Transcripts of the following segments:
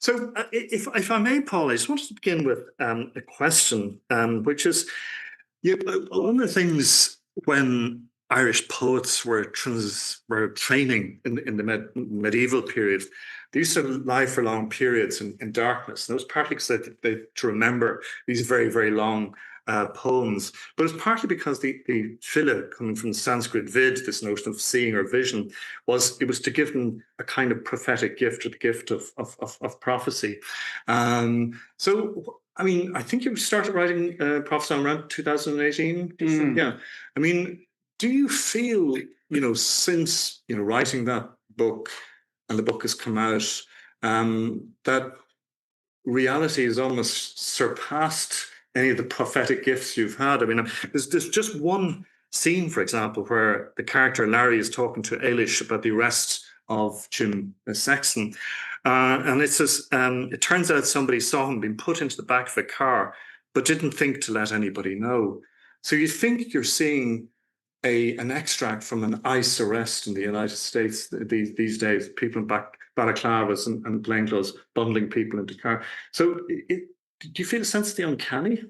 So, if I may, Paul, I just wanted to begin with a question, which is, one of the things when Irish poets were training in the medieval period, they used to lie for long periods in darkness. And it was partly because they to remember these very, very long poems, but it's partly because the phila, coming from the Sanskrit vid, this notion of seeing or vision, was to give them a kind of prophetic gift, or the gift of prophecy. So, I mean, I think you started writing prophecy around 2018. Yeah. I mean, do you feel, since writing that book, and the book has come out, that reality has almost surpassed any of the prophetic gifts you've had? I mean, there's just one scene, for example, where the character Larry is talking to Ailish about the arrest of Jim Sexton. And it says, it turns out somebody saw him being put into the back of a car, but didn't think to let anybody know. So you think you're seeing an extract from an ICE arrest in the United States these days, people in balaclavas and plainclothes bundling people into car. So do you feel a sense of the uncanny?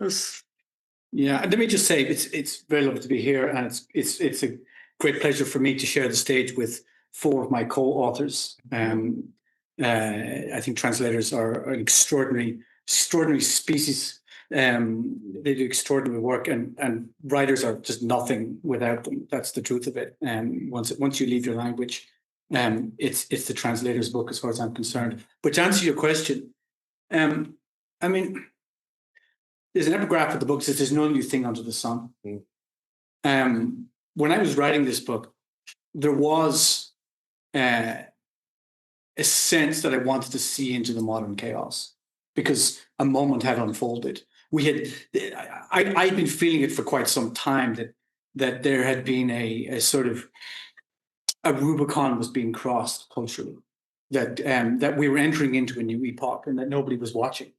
Yeah, and let me just say, it's very lovely to be here, and it's a great pleasure for me to share the stage with four of my co-authors. I think translators are an extraordinary species. They do extraordinary work, and writers are just nothing without them. That's the truth of it. Once you leave your language, it's the translator's book as far as I'm concerned. But to answer your question, I mean, there's an epigraph of the book that says there's no new thing under the sun. When I was writing this book, there was a sense that I wanted to see into the modern chaos, because a moment had unfolded. I'd been feeling it for quite some time that there had been a sort of a Rubicon was being crossed culturally, that we were entering into a new epoch and that nobody was watching.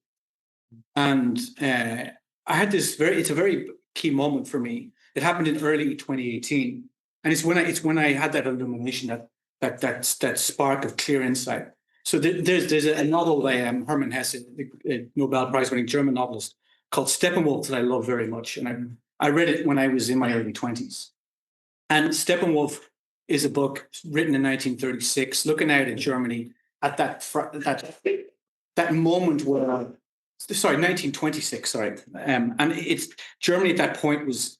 And I had it's a very key moment for me. It happened in early 2018, and it's when I had that illumination, that spark of clear insight. So there's a novel by Hermann Hesse, a Nobel Prize-winning German novelist, called Steppenwolf that I love very much, and I read it when I was in my early 20s. And Steppenwolf is a book written in 1936, looking out at Germany at that moment where. Sorry, 1926. Sorry, and it's Germany at that point was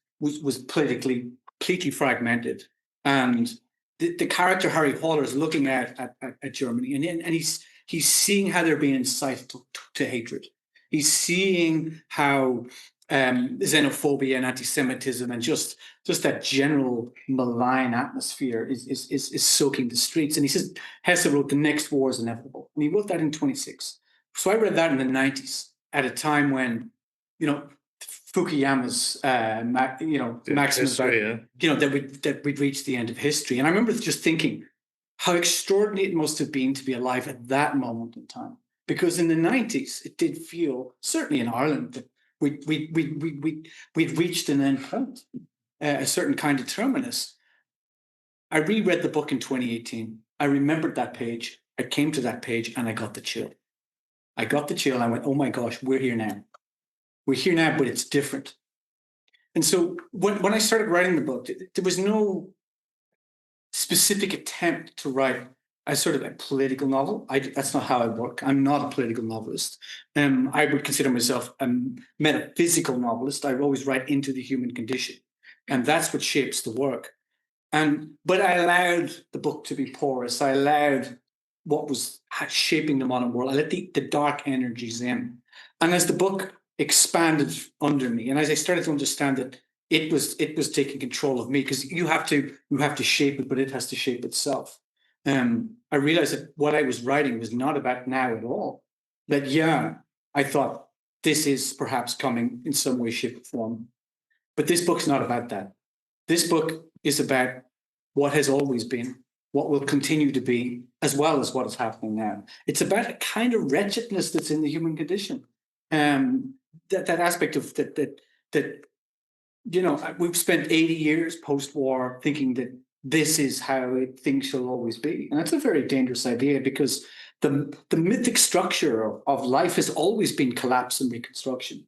politically completely fragmented, and the character Harry Haller is looking at Germany, and he's seeing how they're being incited to hatred. He's seeing how xenophobia and anti-Semitism and just that general malign atmosphere is soaking the streets. And he says Hesse wrote "The next war is inevitable," and he wrote that in 26. So I read that in the 90s. At a time when, Fukuyama's, maxims that we'd reached the end of history. And I remember just thinking how extraordinary it must have been to be alive at that moment in time. Because in the 90s, it did feel, certainly in Ireland, that we'd reached an end point, a certain kind of terminus. I reread the book in 2018. I remembered that page. I came to that page and I got the chill. I went, oh my gosh, we're here now. We're here now, but it's different. And so when I started writing the book, there was no specific attempt to write a sort of a political novel. That's not how I work. I'm not a political novelist. I would consider myself a metaphysical novelist. I always write into the human condition. And that's what shapes the work. But I allowed the book to be porous. I allowed what was shaping the modern world. I let the dark energies in. And as the book expanded under me, and as I started to understand that it was taking control of me, because you have to shape it, but it has to shape itself. I realized that what I was writing was not about now at all. That, I thought this is perhaps coming in some way, shape, or form. But this book's not about that. This book is about what has always been, what will continue to be, as well as what is happening now. It's about a kind of wretchedness that's in the human condition. That aspect of that we've spent 80 years post-war thinking that this is how things shall always be. And that's a very dangerous idea, because the mythic structure of life has always been collapse and reconstruction.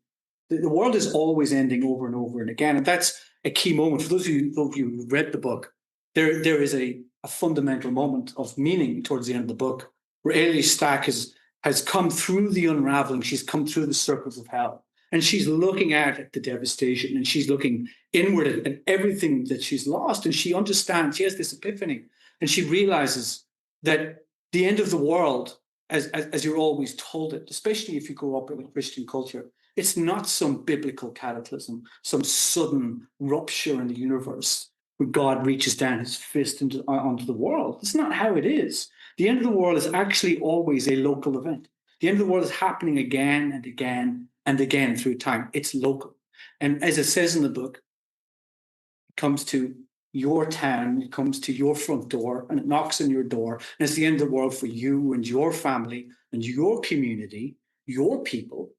The world is always ending over and over and again. And that's a key moment. For those of you who read the book, there is a fundamental moment of meaning towards the end of the book, where Ailey Stack has come through the unraveling. She's come through the circles of hell. And she's looking at the devastation, and she's looking inward at everything that she's lost. And she understands, she has this epiphany, and she realizes that the end of the world, as you're always told it, especially if you grow up in a Christian culture, it's not some biblical cataclysm, some sudden rupture in the universe where God reaches down his fist onto the world. It's not how it is. The end of the world is actually always a local event. The end of the world is happening again and again and again through time. It's local. And as it says in the book, it comes to your town, it comes to your front door, and it knocks on your door. And it's the end of the world for you and your family and your community, your people.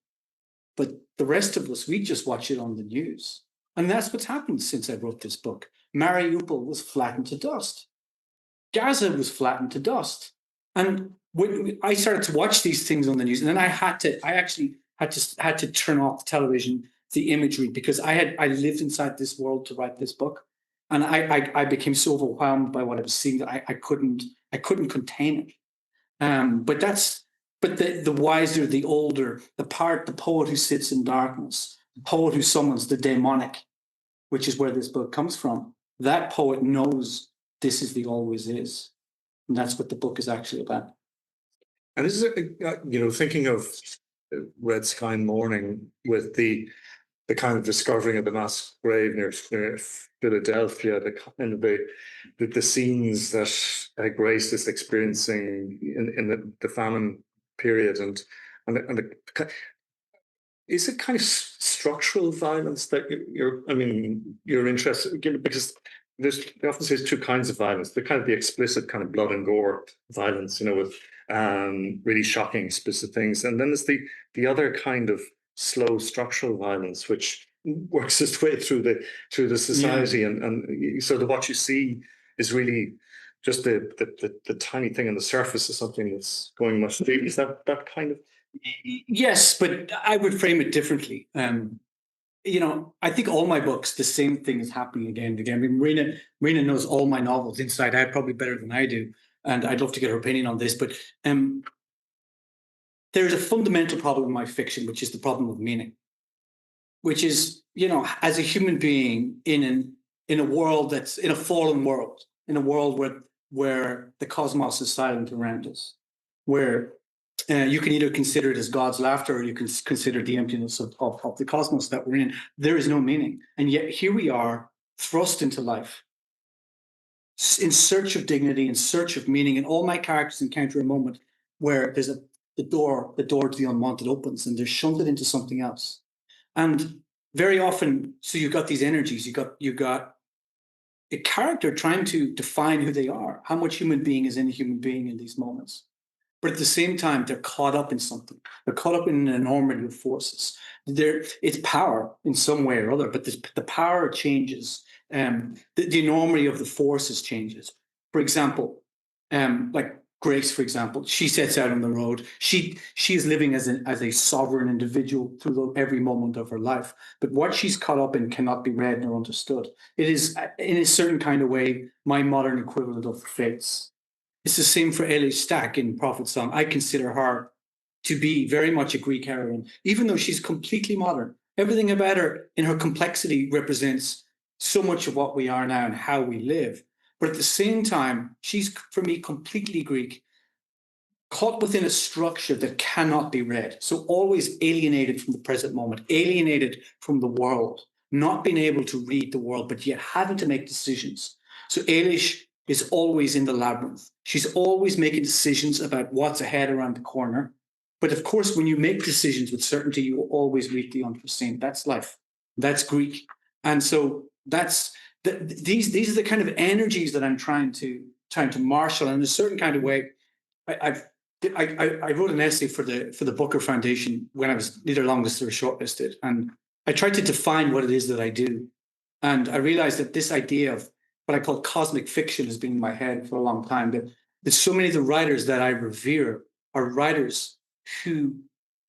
But the rest of us, we just watch it on the news. And that's what's happened since I wrote this book. Mariupol was flattened to dust. Gaza was flattened to dust. And when I started to watch these things on the news, and then I actually had to turn off the television, the imagery, because I lived inside this world to write this book. And I became so overwhelmed by what I was seeing that I couldn't contain it. But the wiser, the older, the poet who sits in darkness, the poet who summons the demonic, which is where this book comes from, that poet knows this is the always is. And that's what the book is actually about. And this is, thinking of Red Sky Morning with the kind of discovering of the mass grave near Philadelphia, the kind of the scenes that Grace is experiencing in the famine period, and is it kind of structural violence that you're interested in? Because they often say there's two kinds of violence: the kind of the explicit kind of blood and gore violence, with really shocking explicit things, and then there's the other kind of slow structural violence which works its way through the society, yeah. and so what you see is really just the tiny thing on the surface of something that's going much deeper. Is that kind of? Yes, but I would frame it differently. I think all my books, the same thing is happening again and again. I mean, Marina knows all my novels inside out probably better than I do, and I'd love to get her opinion on this. But there's a fundamental problem in my fiction, which is the problem of meaning, which is, as a human being in a world that's in a fallen world, in a world where the cosmos is silent around us, where you can either consider it as God's laughter, or you can consider the emptiness of the cosmos that we're in. There is no meaning. And yet here we are, thrust into life, in search of dignity, in search of meaning. And all my characters encounter a moment where there's the door to the unwanted opens, and they're shunted into something else. And very often, so you've got these energies, you've got a character trying to define who they are, how much human being is in a human being in these moments. But at the same time, they're caught up in something. They're caught up in an enormity of forces. It's power in some way or other, but the power changes. The enormity of the forces changes. For example, like Grace, for example, she sets out on the road. She is living as a sovereign individual through every moment of her life. But what she's caught up in cannot be read nor understood. It is, in a certain kind of way, my modern equivalent of the fates. It's the same for Ailey Stack in Prophet Song. I consider her to be very much a Greek heroine, even though she's completely modern. Everything about her in her complexity represents so much of what we are now and how we live. But at the same time, she's, for me, completely Greek, caught within a structure that cannot be read. So always alienated from the present moment, alienated from the world, not being able to read the world, but yet having to make decisions. So Ailish is always in the labyrinth. She's always making decisions about what's ahead around the corner. But of course, when you make decisions with certainty, you will always meet the unforeseen. That's life. That's Greek. And so these are the kind of energies that I'm trying to marshal. And in a certain kind of way, I wrote an essay for the Booker Foundation when I was neither longlisted or shortlisted. And I tried to define what it is that I do. And I realized that this idea of what I call cosmic fiction has been in my head for a long time. That there's so many of the writers that I revere are writers who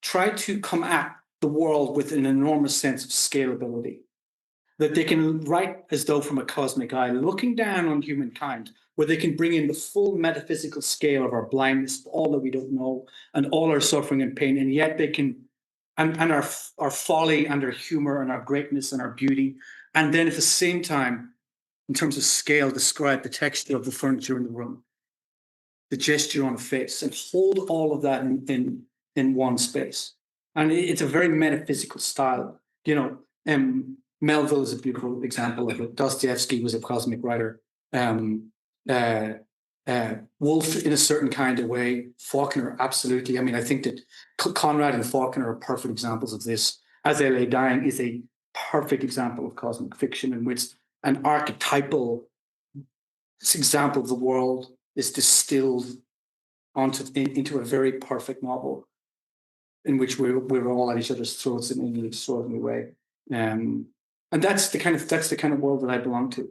try to come at the world with an enormous sense of scalability, that they can write as though from a cosmic eye, looking down on humankind, where they can bring in the full metaphysical scale of our blindness, all that we don't know, and all our suffering and pain, and yet they can, and our folly and our humor and our greatness and our beauty, and then at the same time, in terms of scale, describe the texture of the furniture in the room, the gesture on a face, and hold all of that in one space. And it's a very metaphysical style. You know, Melville is a beautiful example of it. Dostoevsky was a cosmic writer. Woolf, in a certain kind of way. Faulkner, absolutely. I mean, I think that Conrad and Faulkner are perfect examples of this. As They Lay Dying is a perfect example of cosmic fiction in which an archetypal example of the world is distilled into a very perfect novel in which we're all at each other's throats in an extraordinary way. And that's the kind of world that I belong to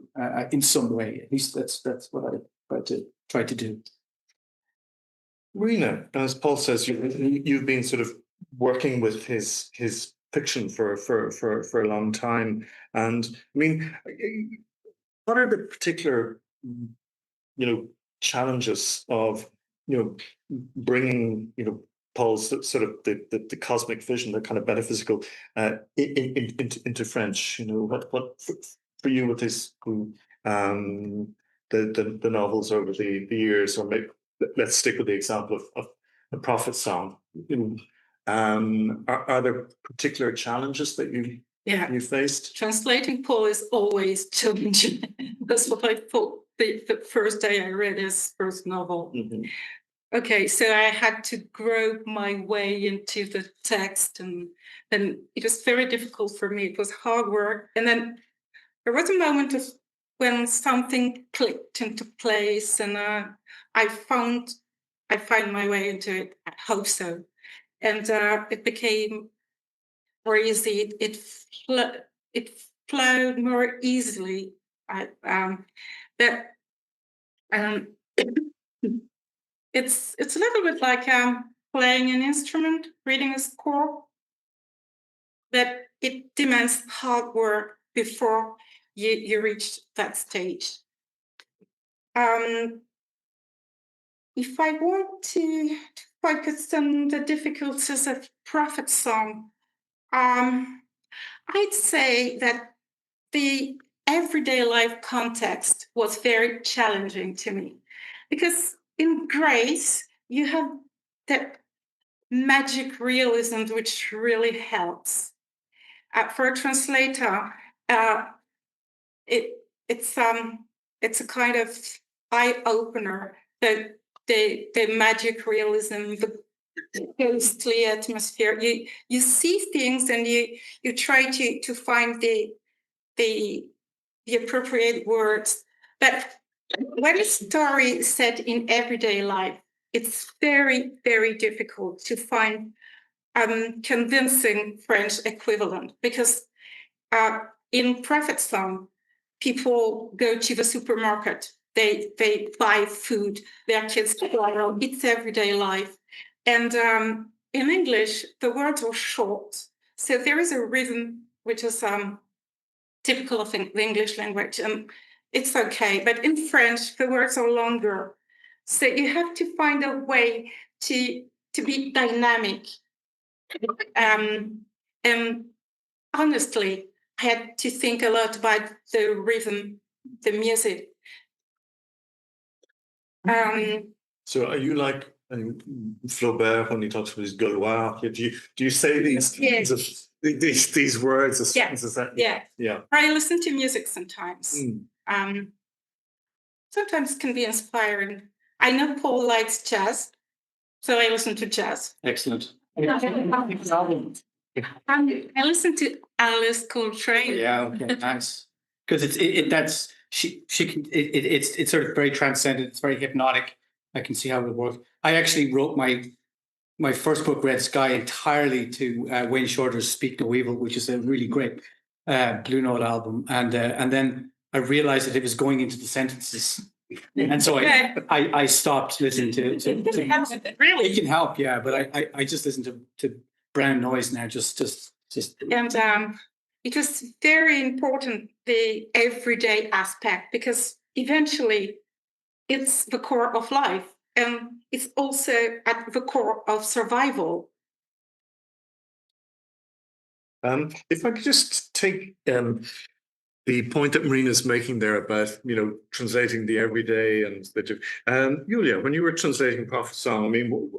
in some way. At least that's what I try to do. Marina, as Paul says, you've been sort of working with his fiction for a long time, and I mean, what are the particular challenges of bringing Paul's sort of the cosmic vision, the kind of metaphysical, into French? What for you with this the novels over the years, or maybe let's stick with the example of the Prophet Song. Are there particular challenges that you faced? Translating Paul is always challenging. That's what I thought the first day I read his first novel. Mm-hmm. Okay, so I had to grope my way into the text, and it was very difficult for me. It was hard work. And then there was a moment when something clicked into place, and I found my way into it. I hope so. And it became more easy. It flowed more easily. It's a little bit like playing an instrument, reading a score. That it demands hard work before you reach that stage. If I want to focus on the difficulties of Prophet Song, I'd say that the everyday life context was very challenging to me, because in Grace, you have that magic realism which really helps. For a translator, it's a kind of eye opener. The magic realism, the ghostly atmosphere. You see things and you try to find the appropriate words. But when a story is set in everyday life, it's very, very difficult to find convincing French equivalent, because in Prophet Song, people go to the supermarket, they buy food, their kids quarrel, it's everyday life. And in English, the words are short. So there is a rhythm which is typical of the English language, and it's okay. But in French, the words are longer. So you have to find a way to be dynamic. And honestly, I had to think a lot about the rhythm, the music. So are you like Flaubert when he talks about his Gaulois? Do you say these kinds of these words as Yeah. as that? Yeah. I listen to music sometimes. Sometimes it can be inspiring. I know Paul likes jazz, so I listen to jazz. Excellent. I listen to Alice Coltrane. Yeah, okay, nice. Because it's sort of very transcendent. It's very hypnotic. I can see how it would work. I actually wrote my first book, Red Sky, entirely to Wayne Shorter's Speak No Evil, which is a really great Blue Note album. And then I realized that it was going into the sentences And so I stopped listening to Really? it can help, yeah, but I just listen to brown noise now, just. And it was very important, the everyday aspect, because eventually it's the core of life, and it's also at the core of survival. If I could just take the point that Marina's making there about, translating the everyday and Iulia, when you were translating Prophet Song, I mean,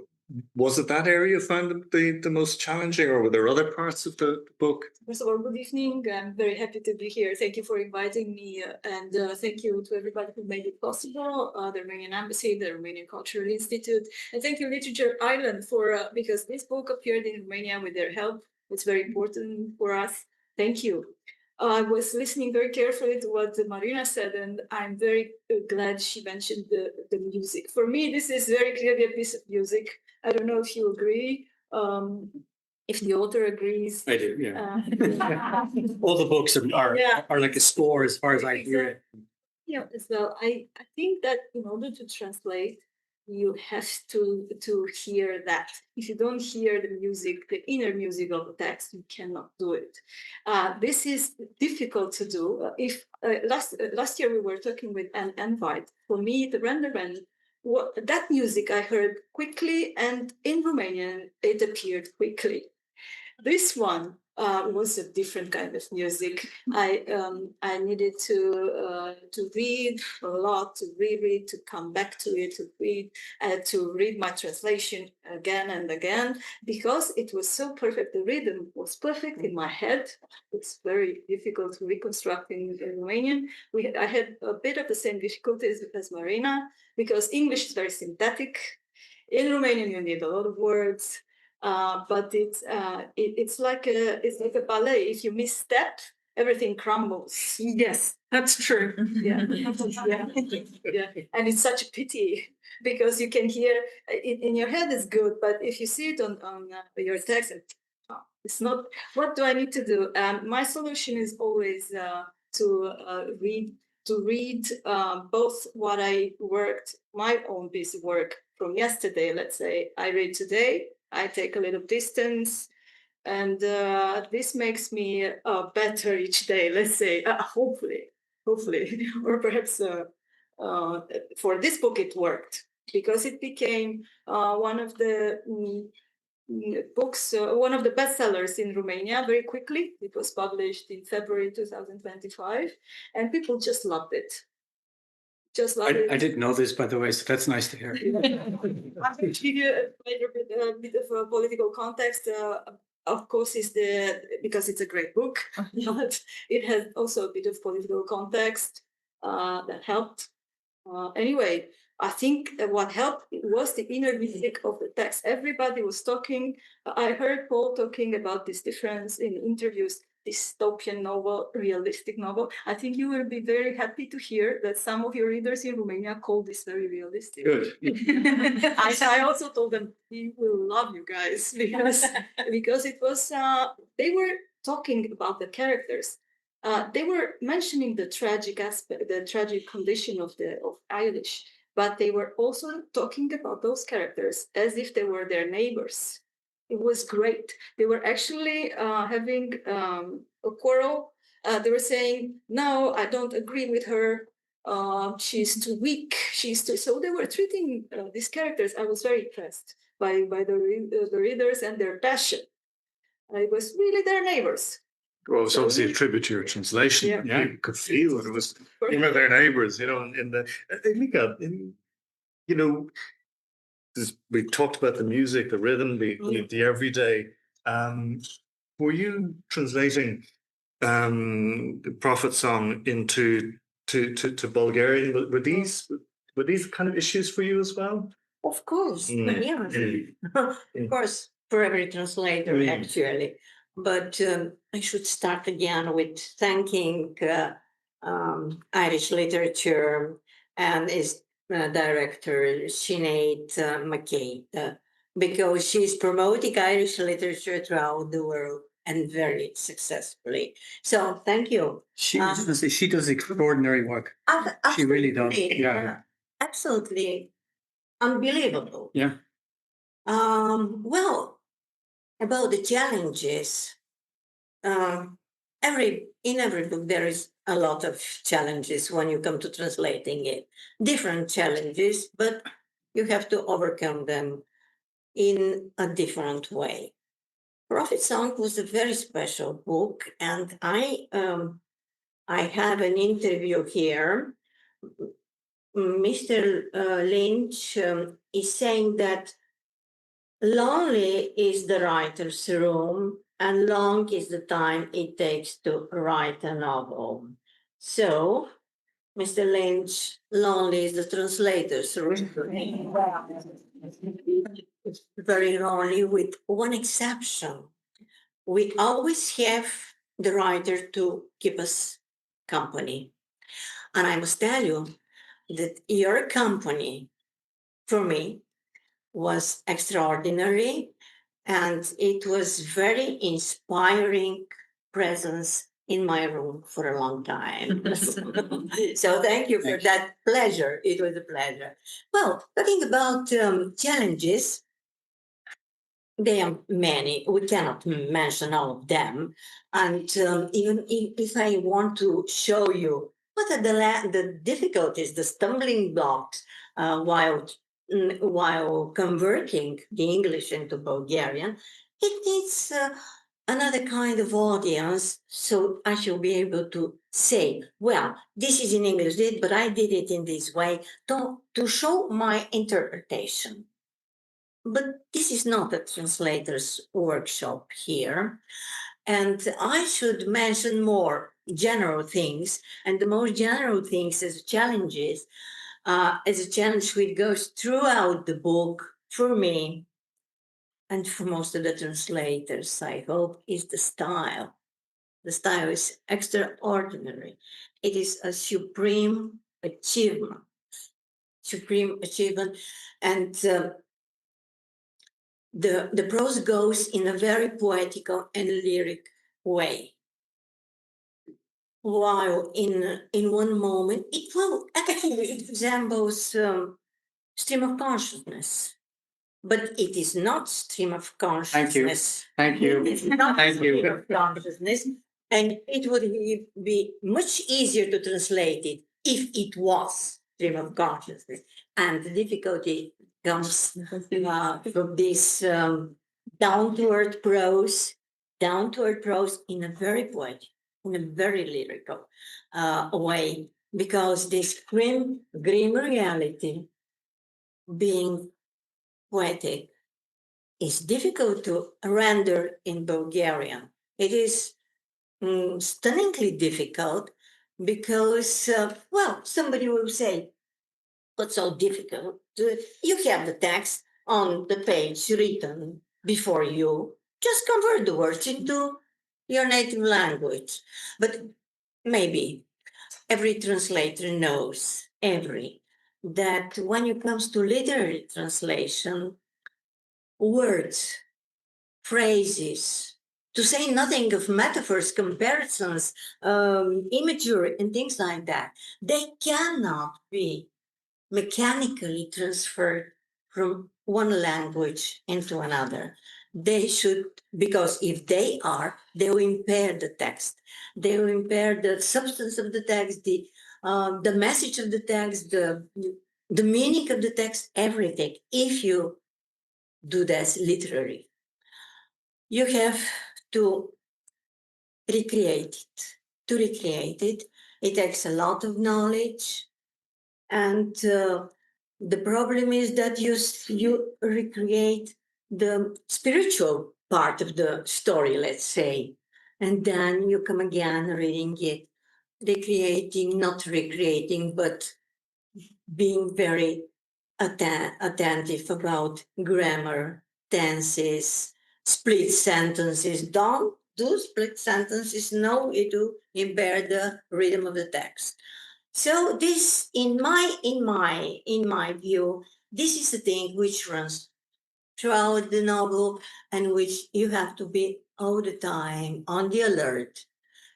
was it that area you found the most challenging, or were there other parts of the book? First of all, good evening. I'm very happy to be here. Thank you for inviting me, and thank you to everybody who made it possible, the Romanian Embassy, the Romanian Cultural Institute, and thank you Literature Ireland for, because this book appeared in Romania with their help. It's very important for us. Thank you. I was listening very carefully to what Marina said, and I'm very glad she mentioned the music. For me, this is very clearly a piece of music. I don't know if you agree. If the author agrees. I do, yeah. All the books are like a score as far as I hear it. Yeah, as well. I think that in order to translate, you have to hear that. If you don't hear the music, the inner music of the text, you cannot do it. This is difficult to do. If last year we were talking with Anne Envite, for me, the Renderman, that music I heard quickly, and in Romanian it appeared quickly. This one was a different kind of music. I needed to read a lot, to reread, to come back to it, to read my translation again and again, because it was so perfect. The rhythm was perfect in my head. It's very difficult to reconstruct in Romanian. I had a bit of the same difficulties as Marina, because English is very synthetic. In Romanian, you need a lot of words. But it's like a ballet. If you misstep, everything crumbles. Yes, that's true. Yeah. And it's such a pity, because you can hear it in your head is good, but if you see it on your text, it's not. What do I need to do? My solution is always to read both what I worked, my own piece of work from yesterday. Let's say I read today. I take a little distance, and this makes me better each day, let's say, hopefully, or perhaps for this book it worked, because it became one of the books, one of the bestsellers in Romania very quickly. It was published in February 2025, and people just loved it. I didn't know this, by the way, so that's nice to hear. I'm going to give you a bit of a political context. Of course, because it's a great book, but it has also a bit of political context that helped. Anyway, I think what helped was the inner music of the text. Everybody was talking. I heard Paul talking about this difference in interviews. Dystopian novel, realistic novel. I think you will be very happy to hear that some of your readers in Romania call this very realistic. Good. I also told them, we will love you guys, because it was, they were talking about the characters. They were mentioning the tragic aspect, the tragic condition of Irish, but they were also talking about those characters as if they were their neighbors. It was great. They were actually having a quarrel. They were saying, no, I don't agree with her. She's too weak. So they were treating these characters. I was very impressed by the readers and their passion. It was really their neighbors. Well, it's obviously a tribute to your translation. Yeah. You could feel it was their neighbors, in the Iglika, we talked about the music, the rhythm, the everyday. Were you translating the Prophet Song into to Bulgarian? Were these kind of issues for you as well? Of course, of course, for every translator, actually. But I should start again with thanking Irish literature and its director, Sinead McCabe, because she's promoting Irish literature throughout the world. and very successfully. So thank you. She does extraordinary work. She really does. Absolutely, Yeah. absolutely unbelievable. Yeah. Well, about the challenges, in every book there is a lot of challenges when you come to translating it. Different challenges, but you have to overcome them in a different way. Prophet Song was a very special book, and I have an interview here. Mr. Lynch is saying that lonely is the writer's room, and long is the time it takes to write a novel. So, Mr. Lynch, lonely is the translator's room. It's very lonely, with one exception. We always have the writer to keep us company. And I must tell you that your company, for me, was extraordinary, and it was very inspiring presence in my room for a long time. So thank you for that pleasure. It was a pleasure. Well, talking about challenges, there are many. We cannot mention all of them. And even if I want to show you what are the difficulties, the stumbling blocks while converting the English into Bulgarian, it needs another kind of audience. So I shall be able to say, well, this is in English, but I did it in this way to show my interpretation. But this is not a translator's workshop here. And I should mention more general things. And the more general things as challenges, as a challenge which goes throughout the book for me and for most of the translators, I hope, is the style. The style is extraordinary. It is a supreme achievement. And the prose goes in a very poetical and lyric way. While in one moment, it resembles stream of consciousness, but it is not stream of consciousness. Thank you. It's not Thank you. stream of consciousness, and it would be much easier to translate it if it was stream of consciousness. And the difficulty comes from this downward prose in a very poetic, in a very lyrical way, because this grim reality, being poetic, is difficult to render in Bulgarian. It is stunningly difficult because, well, somebody will say, what's so difficult? You have the text on the page written before you. Just convert the words into your native language. But maybe every translator knows, that when it comes to literary translation, words, phrases, to say nothing of metaphors, comparisons, imagery, and things like that, they cannot be mechanically transferred from one language into another. They should, because if they are, they will impair the text. They will impair the substance of the text, the message of the text, the meaning of the text, everything. If you do this literary, you have to recreate it. It takes a lot of knowledge. And the problem is that you recreate the spiritual part of the story, let's say, and then you come again reading it, not recreating, but being very attentive about grammar, tenses, split sentences. Don't do split sentences. No, it will impair the rhythm of the text. So this, in my view, this is the thing which runs throughout the novel, and which you have to be all the time on the alert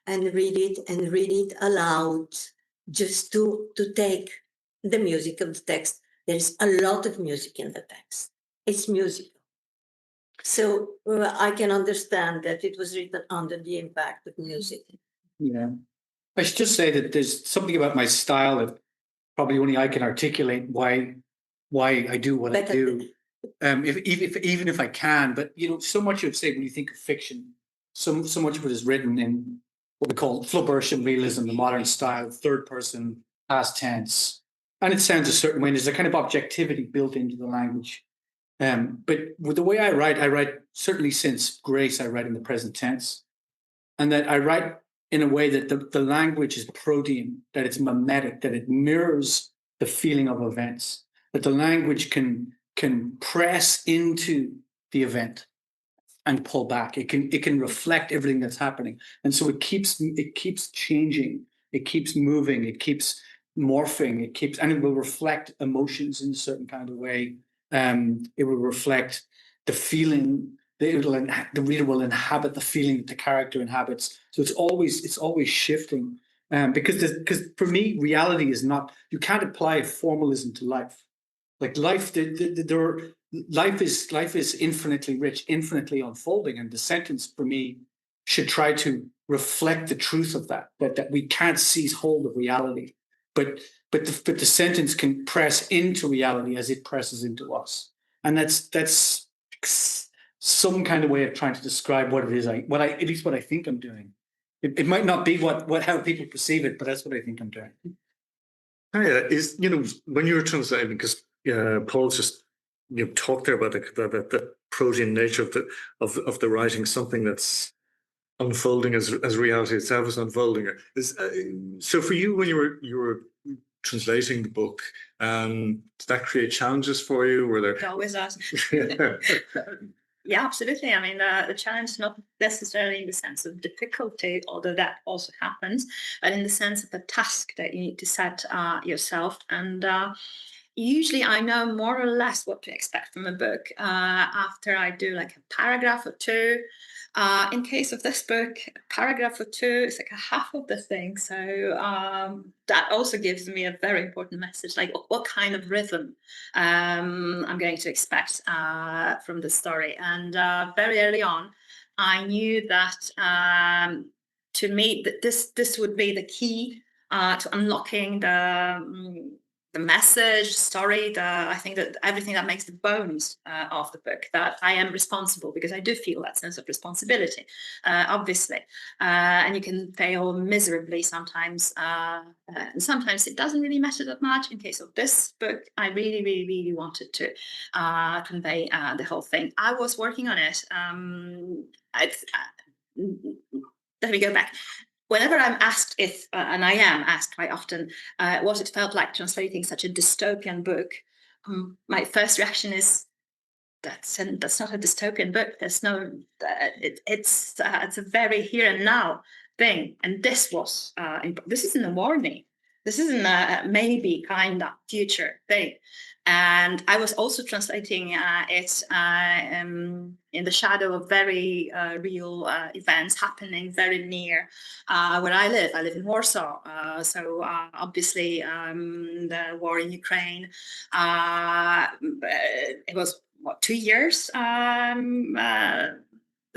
and read it aloud, just to take the music of the text. There's a lot of music in the text. It's musical. So I can understand that it was written under the impact of music. Yeah. I should just say that there's something about my style that probably only I can articulate why I do what I do. Even if I can, but you know, so much of say when you think of fiction, so much of it is written in what we call Flaubertian realism, the modern style, third person, past tense, and it sounds a certain way. And there's a kind of objectivity built into the language. But with the way I write certainly since Grace, I write in the present tense, and that I write in a way that the language is protean, that it's mimetic, that it mirrors the feeling of events, that the language can press into the event and pull back. It can reflect everything that's happening, and so it keeps changing, it keeps moving, it keeps morphing, and it will reflect emotions in a certain kind of way. It will reflect the feeling. The reader will inhabit the feeling that the character inhabits. So it's always shifting. Because for me, reality is not. You can't apply a formalism to life. Like life, life is infinitely rich, infinitely unfolding, and the sentence for me should try to reflect the truth of that we can't seize hold of reality, but the sentence can press into reality as it presses into us, and that's some kind of way of trying to describe what it is at least what I think I'm doing. It might not be what how people perceive it, but that's what I think I'm doing. Is when you were translating, because Paul just talked there about the protean nature of the writing, something that's unfolding as reality itself is unfolding. So for you when you were translating the book, did that create challenges for you? Were there? It always does. Yeah, absolutely. I mean, the challenge is not necessarily in the sense of difficulty, although that also happens, but in the sense of the task that you need to set yourself. And usually I know more or less what to expect from a book after I do like a paragraph or two. In case of this book, a paragraph or two is like a half of the thing. So that also gives me a very important message, like what kind of rhythm I'm going to expect from the story. And very early on, I knew that to me, that this would be the key to unlocking the message, story, I think that everything that makes the bones of the book, that I am responsible, because I do feel that sense of responsibility, obviously. And you can fail miserably sometimes. And sometimes it doesn't really matter that much. In case of this book, I really, really, really wanted to convey the whole thing. I was working on it. Let me go back. Whenever I'm asked if, and I am asked quite often, what it felt like translating such a dystopian book, my first reaction is, that's not a dystopian book. There's no, it's a very here and now thing. And this isn't a warning. This isn't a maybe kind of future thing. And I was also translating it in the shadow of very real events happening very near where I live. I live in Warsaw. So obviously the war in Ukraine, it was, 2 years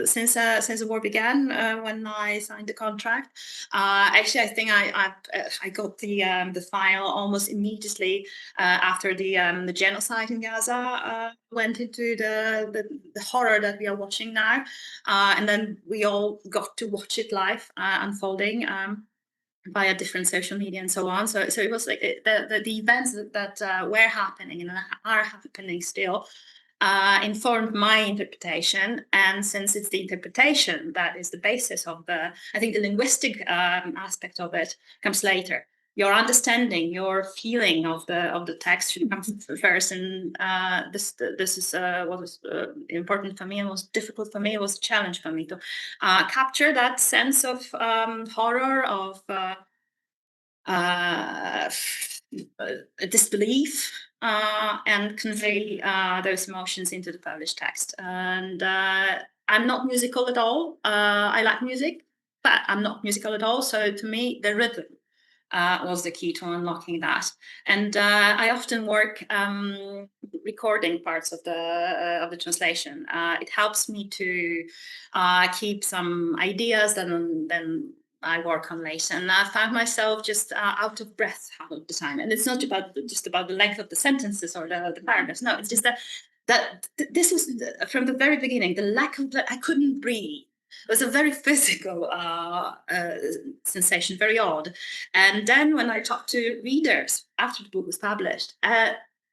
since the war began when I signed the contract. Actually, I think I got the file almost immediately after the genocide in Gaza went into the horror that we are watching now, and then we all got to watch it live unfolding via different social media and so on. So it was like the events that were happening and are happening still. Informed my interpretation, and since it's the interpretation that is the basis of I think the linguistic aspect of it comes later. Your understanding, your feeling of the text should come first, and this is what was important for me and was difficult for me. It was a challenge for me to capture that sense of horror, of disbelief, and convey those emotions into the Polish text. And I'm not musical at all. I like music, but I'm not musical at all. So to me, the rhythm was the key to unlocking that. And I often work recording parts of the translation. It helps me to keep some ideas that then I work on later. And I found myself just out of breath half of the time. And it's not just about the length of the sentences or the paragraphs. No, it's just that this was from the very beginning, the lack of I couldn't breathe. It was a very physical sensation, very odd. And then when I talked to readers after the book was published,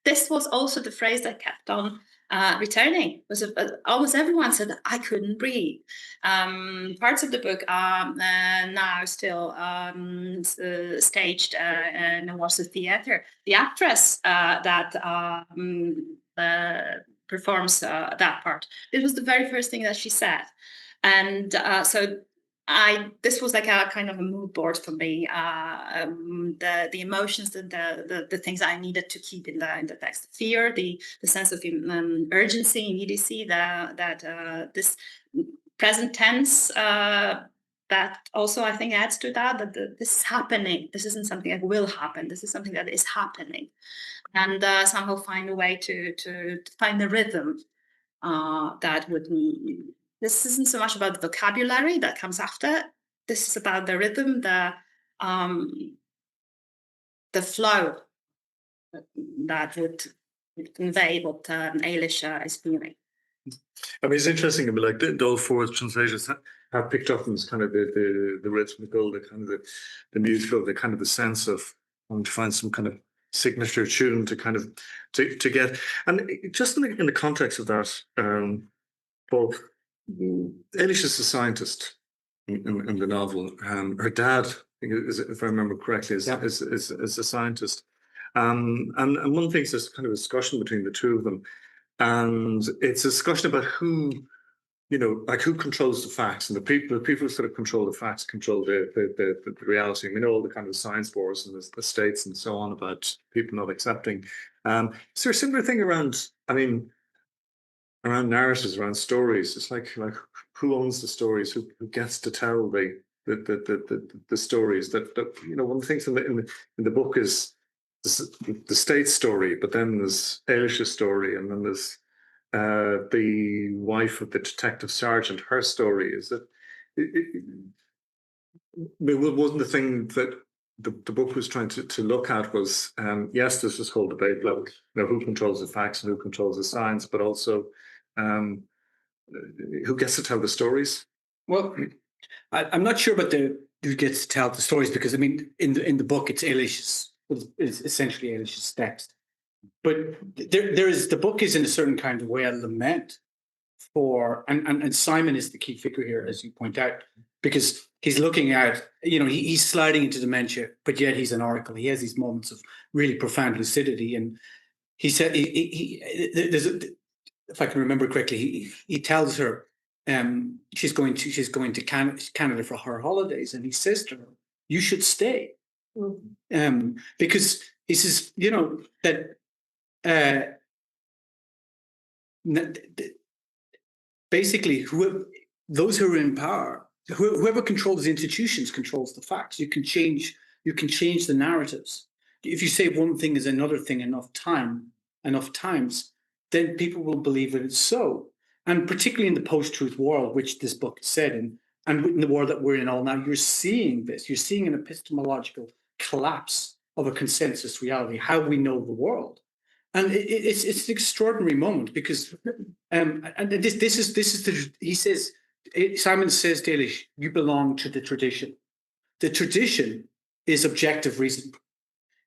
this was also the phrase that kept on returning. Was almost everyone said that I couldn't breathe. Parts of the book are now still staged in the Warsaw Theatre. The actress that performs that part, it was the very first thing that she said. And so this was like a kind of a mood board for me. The emotions, the things I needed to keep in the text: fear, the sense of urgency, immediacy, that this present tense that also I think adds to that this is happening. This isn't something that will happen. This is something that is happening, and somehow find a way to find the rhythm that would. This isn't so much about the vocabulary that comes after. This is about the rhythm, the flow that would convey what Eilish is feeling. I mean, it's interesting. I mean, like all four translators have picked up on this kind of the rhythmical, the kind of the musical, the kind of the sense of wanting to find some kind of signature tune to kind of to get. And just in the context of that, Paul, Eilish is a scientist in the novel. Her dad, if I remember correctly, is a scientist. And one of the things, there's kind of a discussion between the two of them, and it's a discussion about who, like who controls the facts, and the people who sort of control the facts control the reality. We know all the kind of science wars and the states and so on about people not accepting. Is there a similar thing around? I mean, around narratives, around stories? It's like who owns the stories? Who gets to tell the stories? That one of the things in the book is the state story, but then there's Eilish's story, and then there's the wife of the detective sergeant. Her story is that it wasn't the thing that the book was trying to look at was yes, there's this whole debate about who controls the facts and who controls the science, but also who gets to tell the stories. Well, I'm not sure about who gets to tell the stories, because I mean, in the book, it's essentially Eilish's text. But the book is in a certain kind of way a lament for, and Simon is the key figure here, as you point out, because he's looking at, he's sliding into dementia, but yet he's an oracle. He has these moments of really profound lucidity, and he said, if I can remember correctly, he tells her she's going to Canada for her holidays, and he says to her, "You should stay," because he says, that basically those who are in power, whoever controls the institutions controls the facts. You can change the narratives. If you say one thing is another thing enough times, then people will believe that it's so. And particularly in the post-truth world, which this book is set in, and in the world that we're in all now, you're seeing this. You're seeing an epistemological collapse of a consensus reality, how we know the world. And it's an extraordinary moment, because and this is he says, Simon says to Eilish, "You belong to the tradition." The tradition is objective reason.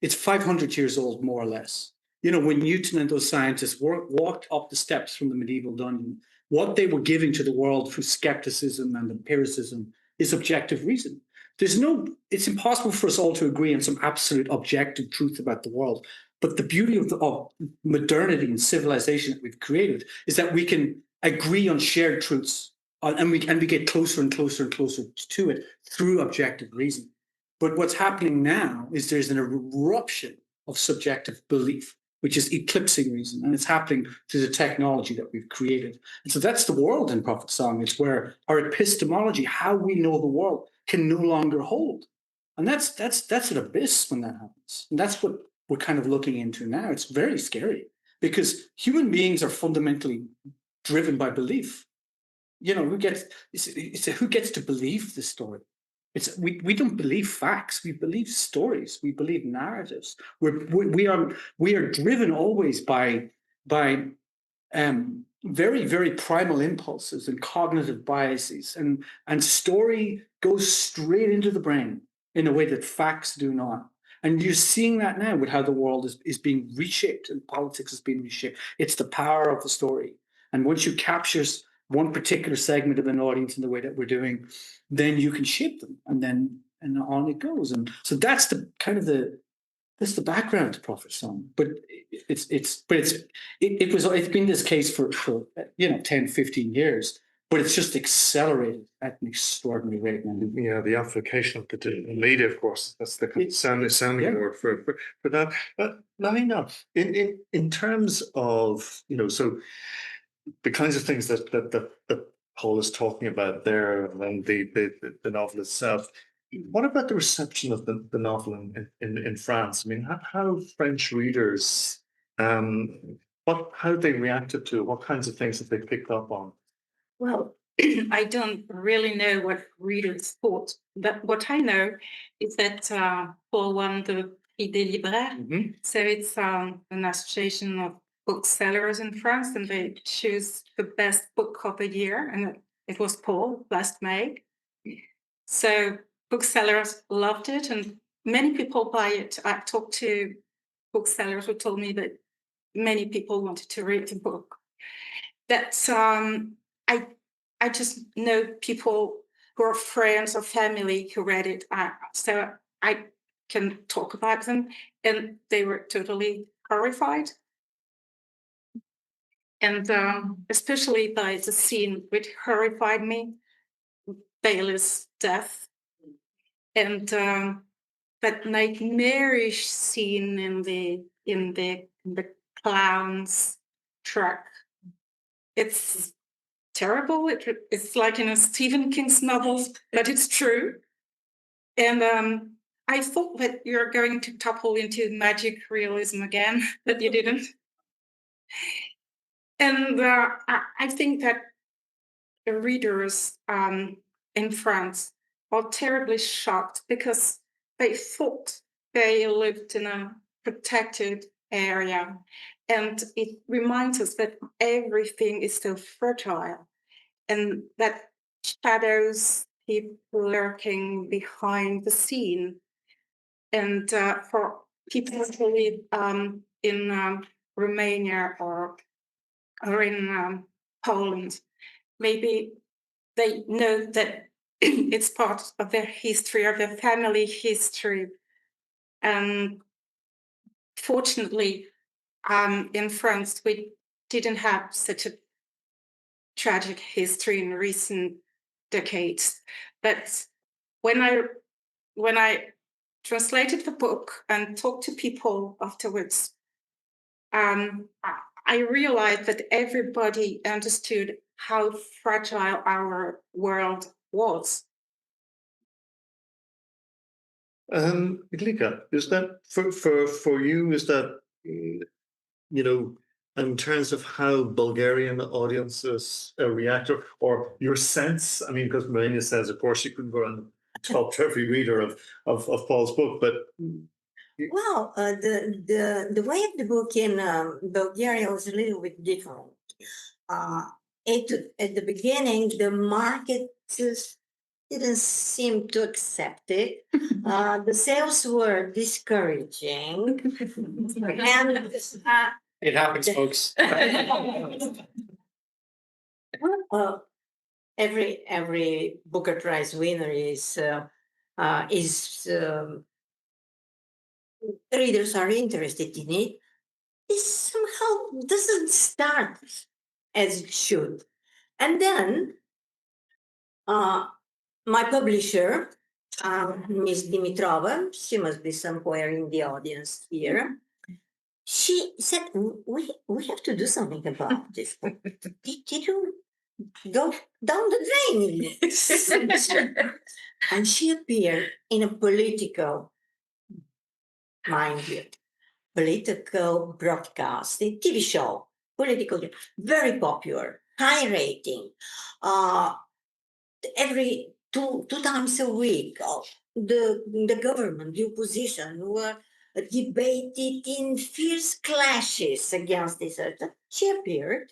It's 500 years old, more or less. When Newton and those scientists walked up the steps from the medieval dungeon, what they were giving to the world through skepticism and empiricism is objective reason. It's impossible for us all to agree on some absolute objective truth about the world. But the beauty of modernity and civilization that we've created is that we can agree on shared truths, and we get closer and closer and closer to it through objective reason. But what's happening now is there's an eruption of subjective belief. which is eclipsing reason, and it's happening through the technology that we've created. And so that's the world in Prophet Song. It's where our epistemology, how we know the world, can no longer hold. And that's an abyss when that happens. And that's what we're kind of looking into now. It's very scary because human beings are fundamentally driven by belief. You know, who gets to believe the story? We don't believe facts. We believe stories. We believe narratives. We are driven always by very, very primal impulses and cognitive biases, and story goes straight into the brain in a way that facts do not. And you're seeing that now with how the world is being reshaped and politics is being reshaped. It's the power of the story. And once you capture one particular segment of an audience in the way that we're doing, then you can shape them, and on it goes. And so that's the kind of that's the background to Prophet Song. But it's been this case for 10, 15 years, but it's just accelerated at an extraordinary rate. And Yeah, the application of the digital media, of course, that's the sounding board for that. But Marina, in terms of, so the kinds of things that Paul is talking about there, and the novel itself, what about the reception of the novel in France? I mean, how French readers, how they reacted to it? What kinds of things have they picked up on? Well, I don't really know what readers thought, but what I know is that Paul won the Prix des Libraires. So it's an association of booksellers in France, and they choose the best book of the year, and it was Paul last May. So booksellers loved it, and many people buy it. I talked to booksellers who told me that many people wanted to read the book. That's I just know people who are friends or family who read it, so I can talk about them, and they were totally horrified. And especially by the scene which horrified me, Bailey's death, and that nightmarish scene in the clown's truck. It's terrible. It's like in a Stephen King's novels, but it's true. And I thought that you're going to topple into magic realism again, but you didn't. And I think that the readers in France are terribly shocked because they thought they lived in a protected area. And it reminds us that everything is so fragile and that shadows keep lurking behind the scene. And for people who live in Romania or in Poland, maybe they know that it's part of their history, of their family history. And fortunately, in France, we didn't have such a tragic history in recent decades. But when I translated the book and talked to people afterwards, I realized that everybody understood how fragile our world was. Iglika, is that for you? Is that in terms of how Bulgarian audiences react, or your sense? I mean, because Marina says, of course, you couldn't go and talk to every reader of Paul's book, but well, the way of the book in Bulgaria was a little bit different. At the beginning, the market didn't seem to accept it. The sales were discouraging, and it happens, folks. Every Booker Prize winner is readers are interested in it. It somehow doesn't start as it should. And then my publisher, Miss Dimitrova, she must be somewhere in the audience here. she said, we have to do something about this. Did you go down the drain? And she appeared in a political, mind you, political broadcasting TV show, political, very popular, high rating. Every two times a week, the government, the opposition were debated in fierce clashes against this. She appeared.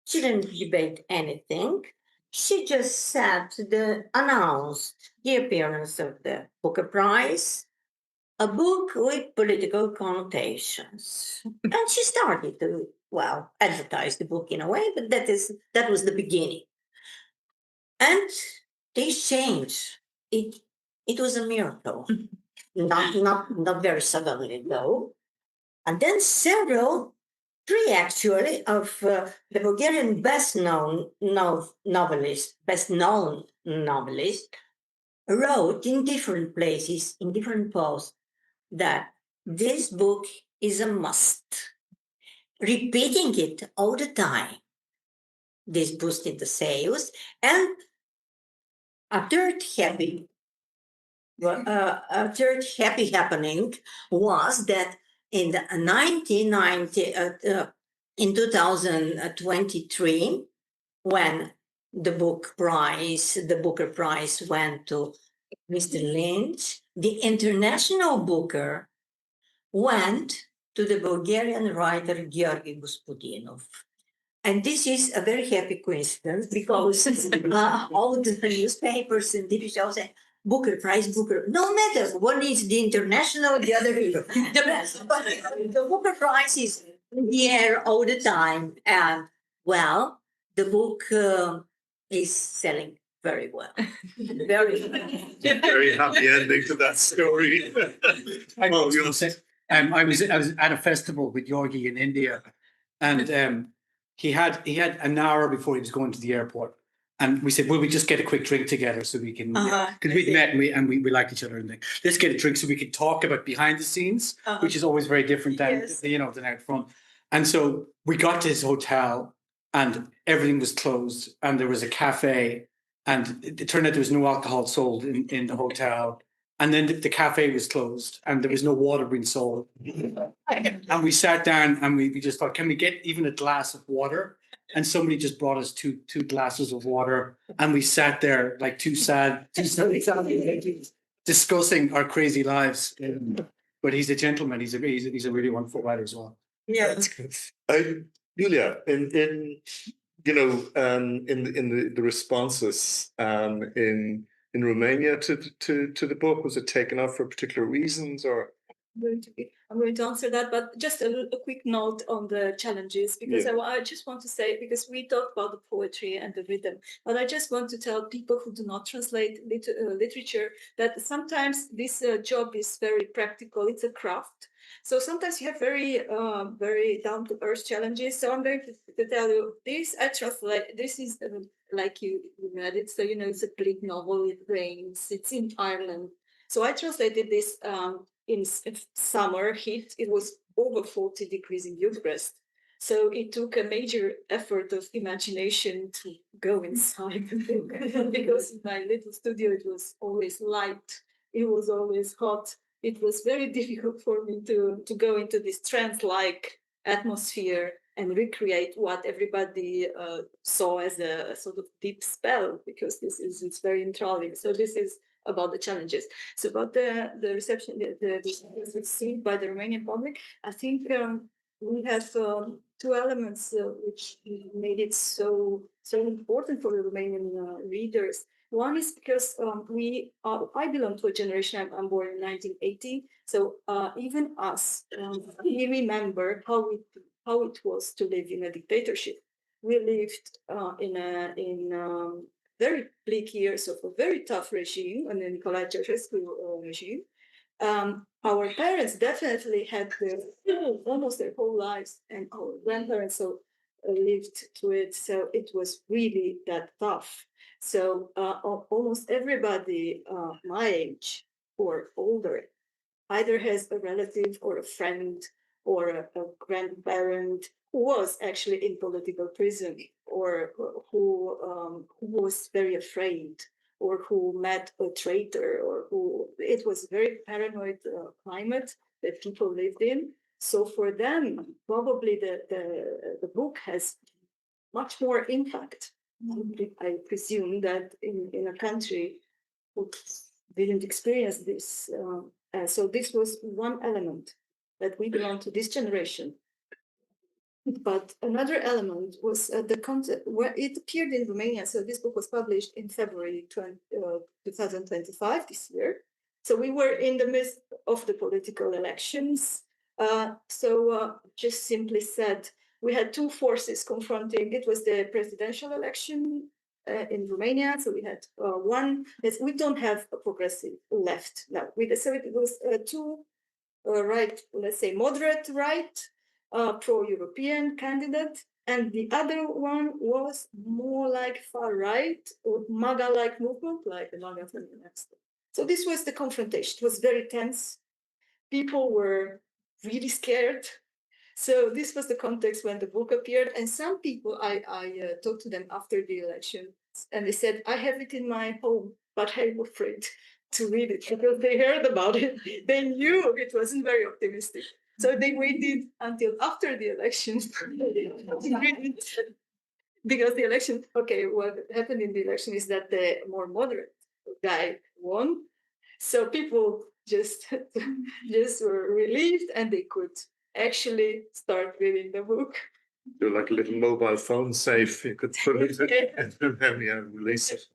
She didn't debate anything. She just announced the appearance of the Booker Prize, a book with political connotations. And she started to, advertise the book in a way, but that was the beginning. And this change, it was a miracle. Not very suddenly though. And then three actually, of the Bulgarian best-known novelist wrote in different places, in different posts, that this book is a must. Repeating it all the time. This boosted the sales, and a third happy happening was that in the 2023, when the Booker Prize went to Mr. Lynch, the international Booker went to the Bulgarian writer Georgi Gospodinov. And this is a very happy coincidence because all the newspapers and TV shows say Booker Prize, Booker. No matter one is the international, the other is the best. But the Booker Prize is in the air all the time, and the book is selling very well. Very happy ending to that story. I was at a festival with Georgi in India, and he had an hour before he was going to the airport, and we said, "Will we just get a quick drink together so we can?" Because we'd met and we liked each other, and let's get a drink so we could talk about behind the scenes, which is always very different than than out front. And so we got to his hotel, and everything was closed, and there was a cafe, and it turned out there was no alcohol sold in the hotel. And then the cafe was closed, and there was no water being sold. And we sat down, and we just thought, can we get even a glass of water? And somebody just brought us two glasses of water, and we sat there like two sad discussing our crazy lives. But he's a gentleman. He's a really wonderful writer as well. Yeah, that's good. Iulia, in the responses in Romania to the book, was it taken up for particular reasons, or? I'm going to answer that, but just a quick note on the challenges, because I just want to say, because we talked about the poetry and the rhythm, but I just want to tell people who do not translate literature that sometimes this job is very practical. It's a craft. So sometimes you have very down-to-earth challenges. So I'm going to tell you this. I translate. This is like you read it. So it's a Greek novel. It rains. It's in Ireland. So I translated this in summer heat. It was over 40 degrees in Bucharest. So it took a major effort of imagination to go inside the book because in my little studio it was always light. It was always hot. It was very difficult for me to go into this trance-like atmosphere and recreate what everybody saw as a sort of deep spell, because it's very enthralling. So this is about the challenges. So about the reception, the received by the Romanian public, I think we have two elements which made it so important for the Romanian readers. One is because I belong to a generation, I'm born in 1980, so even us, we remember how it was to live in a dictatorship. We lived in very bleak years of a very tough regime, and the Nicolae Ceausescu regime. Our parents definitely had almost their whole lives, and our grandparents lived through it. So it was really that tough. So almost everybody my age or older either has a relative or a friend or a grandparent who was actually in political prison, or who was very afraid, or who met a traitor, or who, it was very paranoid climate that people lived in. So for them, probably the book has much more impact. I presume that in a country who didn't experience this. So this was one element, that we belong to this generation. But another element was the concept where it appeared in Romania. So this book was published in February 2025, this year. So we were in the midst of the political elections. Just simply said, we had two forces confronting. It was the presidential election in Romania. So we had one, we don't have a progressive left now. So it was two right, let's say moderate right, pro-European candidate, and the other one was more like far right, or MAGA-like movement, like the MAGA feminist. So this was the confrontation. It was very tense. People were really scared. So this was the context when the book appeared. And some people, I talked to them after the election, and they said, I have it in my home, but I'm afraid to read it because they heard about it. They knew it wasn't very optimistic. So they waited until after the election to read it. Because the election, okay, what happened in the election is that the more moderate guy won. So people just were relieved, and they could actually start reading the book. Do like a little mobile phone safe. You could put it and then release it.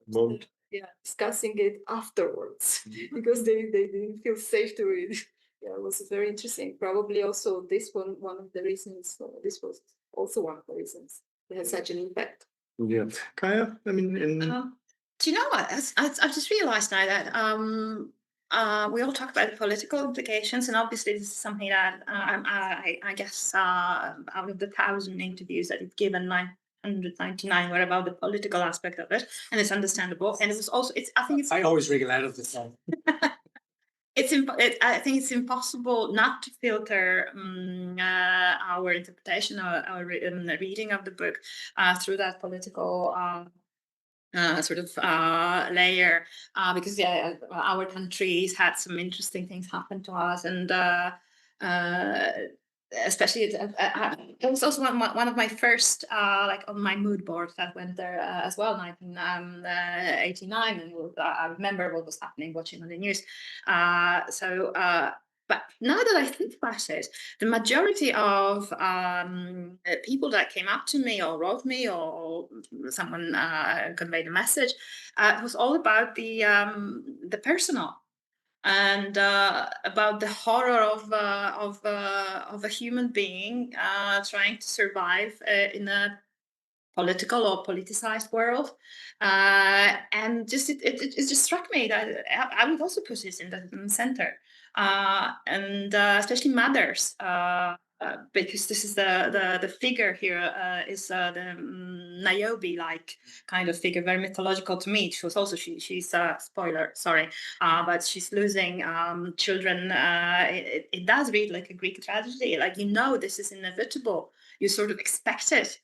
Moment. Yeah, discussing it afterwards because they didn't feel safe to read. Yeah, it was very interesting. Probably also this one of the reasons. This was also one of the reasons it had such an impact. Yeah, Kaja. I mean, do you know what? I've just realised now that we all talk about the political implications, and obviously this is something that I guess out of the 1,000 interviews that you've given, 999 were about the political aspect of it, and it's understandable. And it was also, I always wriggle out of the phone. I think it's impossible not to filter our interpretation or our reading of the book through that political sort of layer, because our country's had some interesting things happen to us, and especially it was also one of my first like on my mood board that went there as well, 1989, and I remember what was happening, watching on the news. But now that I think about it, the majority of people that came up to me or wrote me or someone conveyed a message, it was all about the personal, and about the horror of a human being trying to survive in a political or politicized world, and just it just struck me that I would also put this in the center, and especially mothers, because this is the figure here is the Niobe-like kind of figure, very mythological to me. She was also she's spoiler, sorry, but she's losing children. It does read like a Greek tragedy, like this is inevitable. You sort of expect it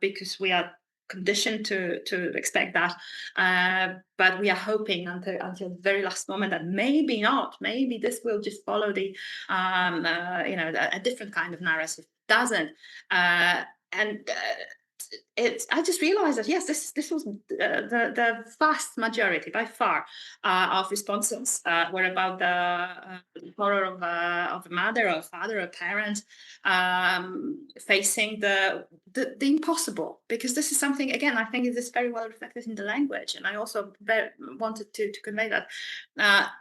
because we are conditioned to expect that, but we are hoping until the very last moment that maybe not, maybe this will just follow the a different kind of narrative. Doesn't, and I just realized that yes, this was the vast majority by far of responses were about the horror of a mother or a father or a parent facing the impossible, because this is something, again, I think it is very well reflected in the language, and I also wanted to convey that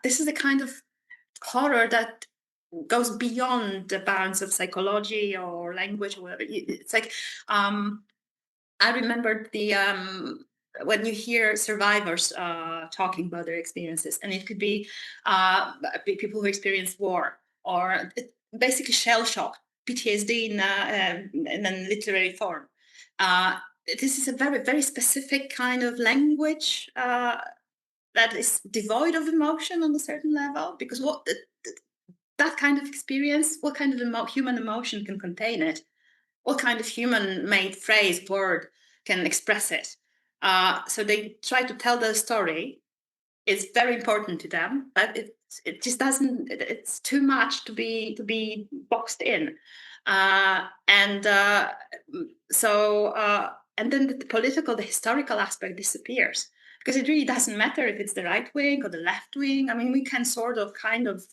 this is a kind of horror that goes beyond the bounds of psychology or language or whatever. It's like I remember when you hear survivors talking about their experiences, and it could be people who experience war or basically shell shock, PTSD in a literary form. This is a very, very specific kind of language that is devoid of emotion on a certain level, because that kind of experience, what kind of human emotion can contain it? What kind of human-made phrase, word can express it? So they try to tell their story. It's very important to them, but it just doesn't. It's too much to be boxed in, and then the historical aspect disappears, because it really doesn't matter if it's the right wing or the left wing. I mean, we can kind of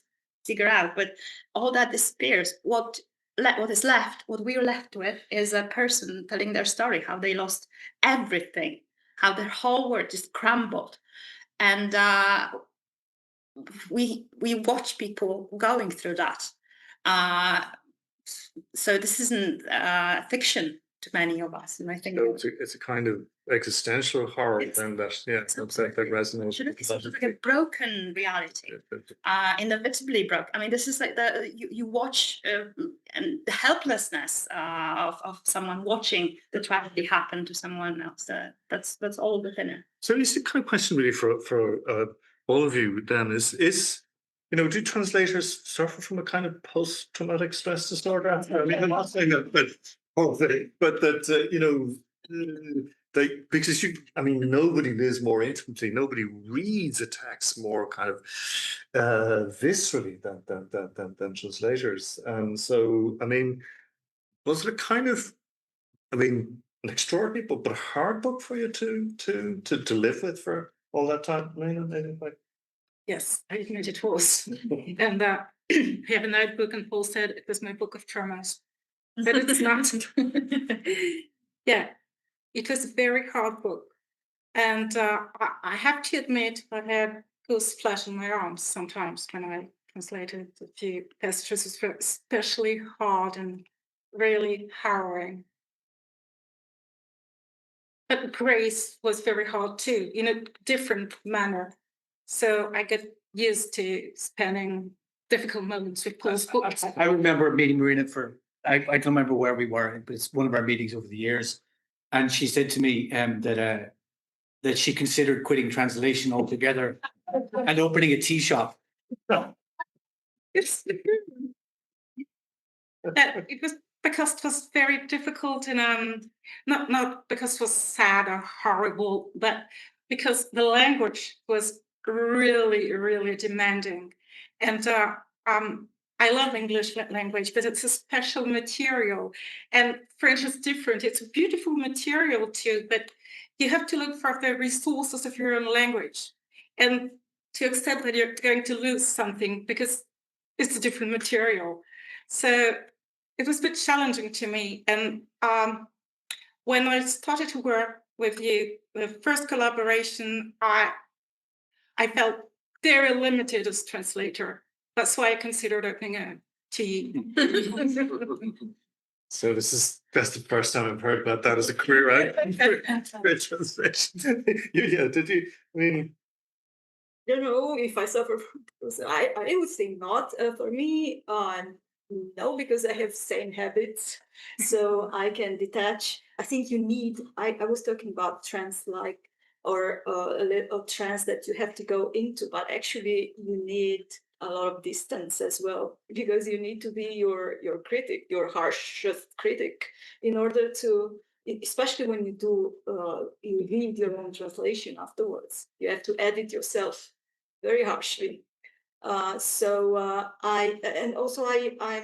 figure out, but all that disappears. What is left, what we're left with, is a person telling their story, how they lost everything, how their whole world just crumbled. And we watch people going through that. So this isn't fiction to many of us, and I think it's a kind of existential horror. Then that that resonates. It's like a broken reality, inevitably broken. I mean, this is like you watch and the helplessness of someone watching the tragedy happen to someone else. That's all within it. So it's the kind of question really for all of you then is do translators suffer from a kind of post-traumatic stress disorder? I mean, I'm not saying that, but that because nobody lives more intimately, nobody reads a text more kind of viscerally than translators. And so, I mean, was it a kind of, an extraordinary book, but a hard book for you to live with for all that time? Yes, I admit it was. And I have a notebook, and Paul said it was my book of traumas, but it's not. Yeah, it was a very hard book. And I have to admit, I had goose flesh in my arms sometimes when I translated a few passages, especially hard and really harrowing. But Grace was very hard too, in a different manner. So I get used to spending difficult moments with Paul's books. I remember meeting Marina I don't remember where we were, but it's one of our meetings over the years. And she said to me that she considered quitting translation altogether and opening a tea shop. It was because it was very difficult, and not because it was sad or horrible, but because the language was really, really demanding. And I love English language, but it's a special material, and French is different. It's a beautiful material too, but you have to look for the resources of your own language and to accept that you're going to lose something because it's a different material. So it was a bit challenging to me. And when I started to work with you, the first collaboration, I felt very limited as translator. That's why I considered opening a tea. So that's the first time I've heard about that as a career, right? Great translation. Yeah, did you? I mean, I don't know if I suffer from this. I would say not. For me, no, because I have same habits, so I can detach. I think you need. I was talking about trance-like or a little trance that you have to go into, but actually you need a lot of distance as well, because you need to be your critic, your harshest critic, in order to, especially when you read your own translation afterwards, you have to edit yourself very harshly. I'm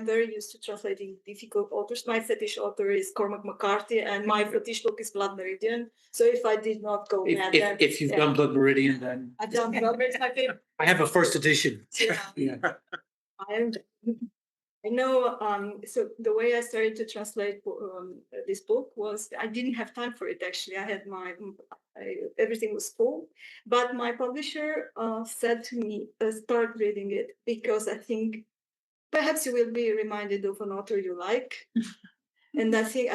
very used to translating difficult authors. My fetish author is Cormac McCarthy, and my fetish book is Blood Meridian. So if I did not go there, if you've done Blood Meridian, then I've done Blood Meridian. My favorite. I have a first edition. Yeah. I know. So the way I started to translate this book was I didn't have time for it. Actually, I had everything was full. But my publisher said to me, "Start reading it, because I think perhaps you will be reminded of an author you like." And I think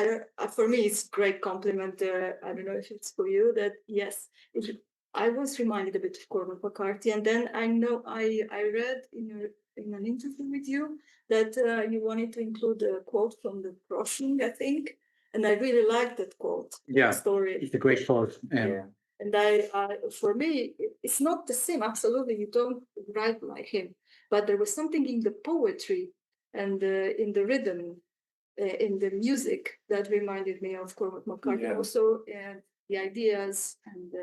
for me, it's a great compliment. I don't know if it's for you. That yes, I was reminded a bit of Cormac McCarthy, and then I know I read in an interview with you that you wanted to include a quote from the Cronin, I think, and I really liked that quote. Yeah, Story. it's a great quote. Yeah. And for me, it's not the same. Absolutely, you don't write like him, but there was something in the poetry and in the rhythm, in the music that reminded me of Cormac McCarthy. Yeah. Also, and the ideas and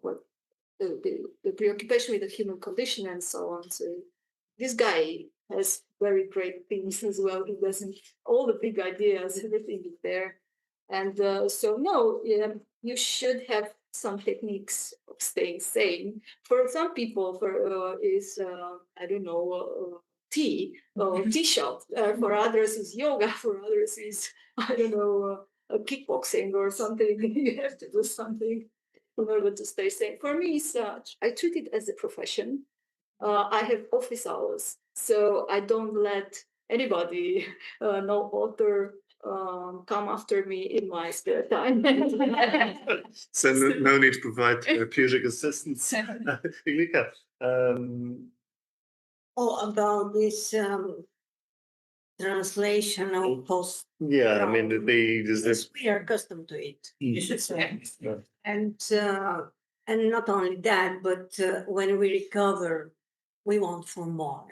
what the preoccupation with the human condition and so on. So this guy has very great things as well. He doesn't, all the big ideas, everything is there. And so no, you should have some techniques of staying sane. For some people, is I don't know, tea or tea shop. For others is yoga. For others is I don't know, kickboxing or something. You have to do something in order to stay sane. For me, I treat it as a profession. I have office hours, so I don't let anybody, no author, come after me in my spare time. So no need to provide therapeutic assistance. Iglika, About this translation of post. yeah, I mean, there's this. We are accustomed to it, you should say. Yeah. And not only that, but when we recover, we want for more.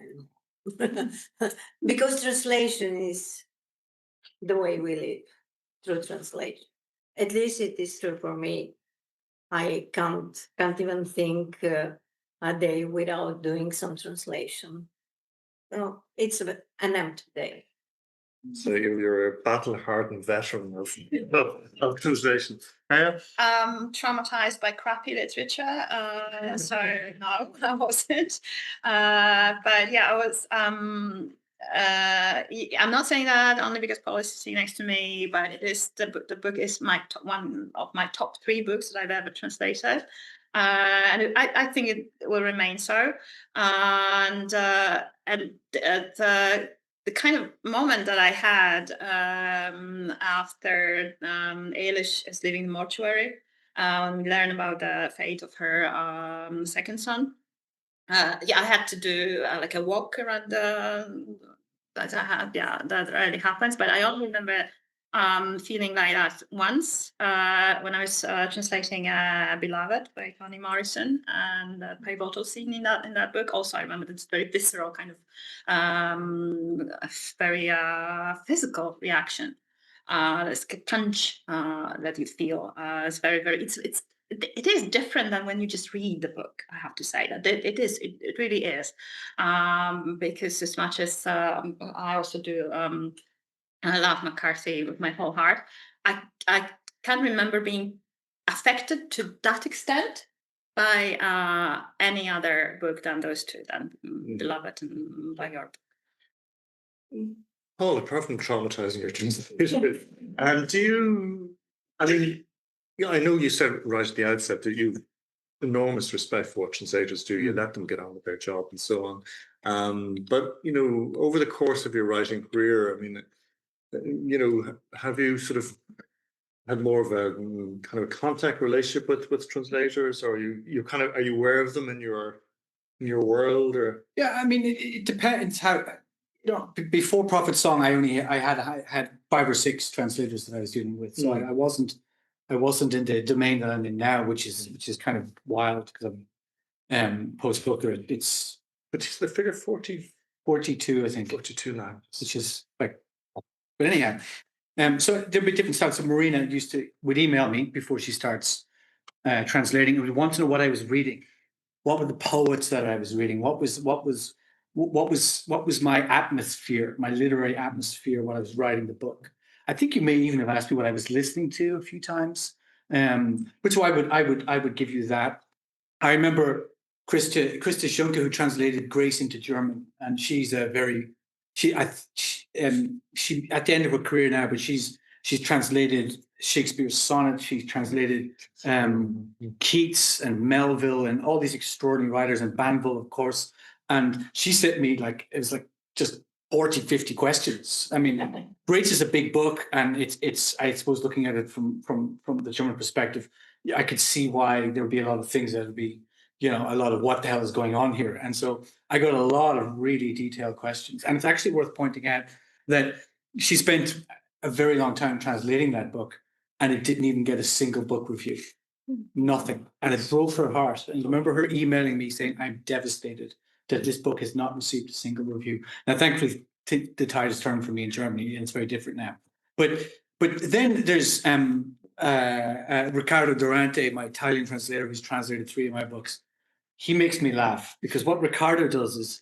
Because translation is the way we live, through translation. At least it is true for me. I can't even think a day without doing some translation. So it's an empty day. So you're a battle-hardened veteran of translation. Traumatized by crappy literature. So no, I wasn't. But yeah, I was. I'm not saying that only because Paul is sitting next to me, but it is the book is one of my top 3 books that I've ever translated. And I think it will remain so. And the kind of moment that I had after Eilish is leaving the mortuary, we learn about the fate of her second son. I had to do like a walk around that I had. Yeah, that rarely happens, but I only remember feeling like that once when I was translating Beloved by Connie Morrison, and the pivotal scene in that book. Also, I remember this very visceral kind of very physical reaction. This punch that you feel. It's very, very. It is different than when you just read the book. I have to say that it really is, because as much as I also do. I love McCarthy with my whole heart. I can't remember being affected to that extent by any other book than those 2, than Beloved and by your book. Paul, apart from traumatizing your translation, do you? I mean, yeah, I know you said right at the outset that you've enormous respect for what translators do. You let them get on with their job and so on. But over the course of your writing career, I mean. Have you sort of had more of a kind of contact relationship with translators, or are you aware of them in your world, or? Yeah, I mean, it depends how. Before Prophet Song, I had 5 or 6 translators that I was dealing with, so I wasn't in the domain that I'm in now, which is kind of wild because I'm post Booker. But it's the figure 42, I think. 42 now, which is like. But anyhow, so there'd be different styles. So Marina would email me before she starts translating, and would want to know what I was reading. What were the poets that I was reading? What was my atmosphere, my literary atmosphere when I was writing the book? I think you may even have asked me what I was listening to a few times. But so I would give you that. I remember Christa Schunke, who translated Grace into German, and she's a very she at the end of her career now, but she's translated Shakespeare's sonnet. She's translated Keats and Melville and all these extraordinary writers, and Banville, of course. And she sent me it was just 40, 50 questions. I mean, Grace is a big book, and it's I suppose looking at it from the German perspective, I could see why there would be a lot of things that would be, a lot of what the hell is going on here. And so I got a lot of really detailed questions. And it's actually worth pointing out that she spent a very long time translating that book, and it didn't even get a single book review. Nothing. And it broke her heart. And I remember her emailing me saying, I'm devastated that this book has not received a single review. Now, thankfully, the tide has turned for me in Germany, and it's very different now. But then there's Riccardo Durante, my Italian translator, who's translated 3 of my books. He makes me laugh because what Riccardo does is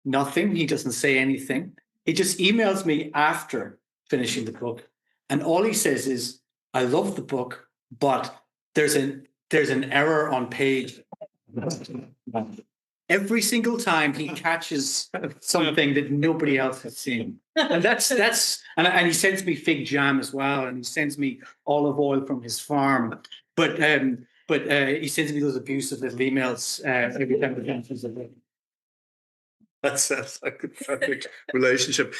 nothing. He doesn't say anything. He just emails me after finishing the book, and all he says is, "I love the book, but there's an error on page." Every single time he catches something that nobody else has seen, and and he sends me fig jam as well, and he sends me olive oil from his farm, but he sends me those abusive little emails every time he finishes a book. That's a good perfect relationship.